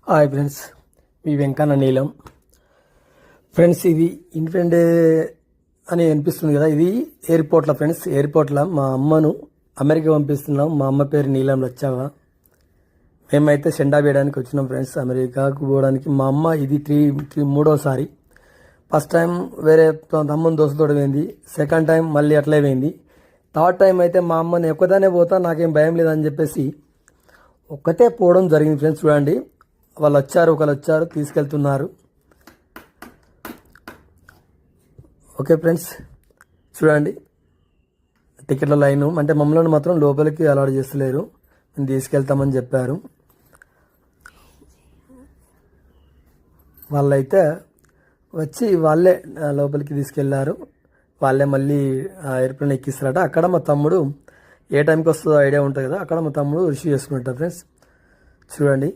Hi friends, మీ వెంకన్న నీలం. Friends, ఇది infant అని అనిపిస్తుంది కదా, ఇది ఎయిర్పోర్ట్లో ఫ్రెండ్స్. ఎయిర్పోర్ట్లో మా అమ్మను అమెరికా పంపిస్తున్నాం. మా అమ్మ పేరు నీలం లచ్చావా. మేమైతే సెండా వేయడానికి వచ్చినాం ఫ్రెండ్స్, అమెరికాకు పోవడానికి. మా అమ్మ ఇది మూడోసారి. ఫస్ట్ టైం వేరే తమ్ముని దోస్తుతో పోయింది, సెకండ్ టైం మళ్ళీ అట్లే పోయింది, థర్డ్ టైం అయితే మా అమ్మని ఒక్కదానే పోతా, నాకేం భయం లేదని చెప్పేసి ఒక్కతే పోవడం జరిగింది ఫ్రెండ్స్. చూడండి, ఒకళ్ళు వచ్చారు తీసుకెళ్తున్నారు. ఓకే ఫ్రెండ్స్, చూడండి టికెట్ల లైను. అంటే మమ్మల్ని మాత్రం లోపలికి అలౌడ్ చేస్తలేరు, మేము తీసుకెళ్తామని చెప్పారు. వాళ్ళైతే వచ్చి వాళ్ళే లోపలికి తీసుకెళ్లారు. వాళ్ళే మళ్ళీ ఎయిర్ప్లేన్ ఎక్కిస్తారట. అక్కడ మా తమ్ముడు ఏ టైంకి వస్తుందో ఐడియా ఉంటుంది కదా, అక్కడ మా తమ్ముడు రిసీవ్ చేసుకుంటారు ఫ్రెండ్స్. చూడండి,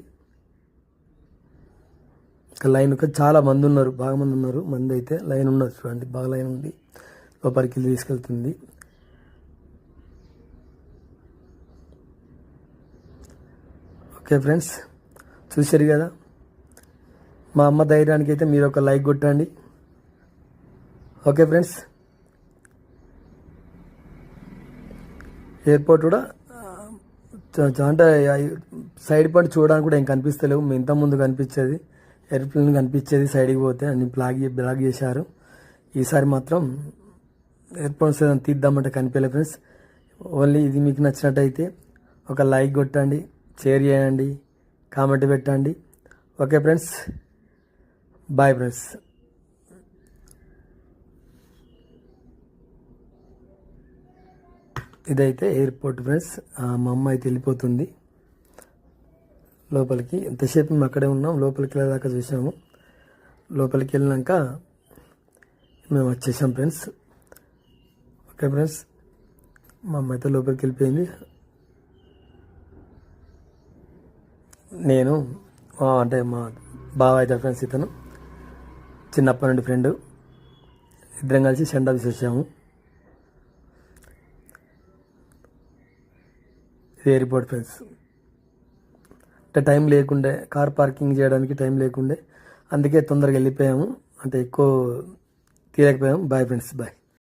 లైన్ చాలా మంది ఉన్నారు, బాగా మంది ఉన్నారు. మంది అయితే లైన్ ఉన్నారు, చూడండి బాగా లైన్ ఉంది. లోపలికి తీసుకెళ్తుంది. ఓకే ఫ్రెండ్స్, చూశారు కదా. మా అమ్మ ధైర్యానికి అయితే మీరు ఒక లైక్ కొట్టండి. ఓకే ఫ్రెండ్స్, ఎయిర్పోర్ట్ కూడా అంటే సైడ్ పాయింట్ చూడడానికి కూడా ఏం కనిపిస్తలేవు. ఇంత ముందు కనిపించేది ఎయిర్ప్లేన్ కనిపించేది, సైడ్కి పోతే అన్ని బ్లాక్ చేశారు. ఈసారి మాత్రం ఎయిర్పోర్ట్స్ తీద్దామంటే కనిపించలేదు ఫ్రెండ్స్. ఓన్లీ ఇది మీకు నచ్చినట్టయితే ఒక లైక్ కొట్టండి, షేర్ చేయండి, కామెంట్ పెట్టండి. Okay friends, bye friends. ఇదైతే ఎయిర్పోర్ట్ ఫ్రెండ్స్. మా అమ్మ అయితే వెళ్ళిపోతుంది లోపలికి. ఎంతసేపు మేము అక్కడే ఉన్నాం, లోపలికి వెళ్ళేదాకా చూసాము. లోపలికి వెళ్ళినాక మేము వచ్చేసాం ఫ్రెండ్స్. ఓకే ఫ్రెండ్స్, మా అమ్మ అయితే లోపలికి వెళ్ళిపోయింది. నేను అంటే మా బావ అయితే ఫ్రెండ్స్, ఇతను చిన్నప్పటి నుండి ఫ్రెండ్, ఇద్దరం కలిసి సెండ్ ఆఫీస్ వచ్చాము. ఇది ఎయిర్పోర్ట్ ఫ్రెండ్స్. అంటే టైం లేకుండే, కార్ పార్కింగ్ చేయడానికి టైం లేకుండే, అందుకే తొందరగా వెళ్ళిపోయాము. అంటే ఎక్కువ తీయలేకపోయాము. Bye friends, bye.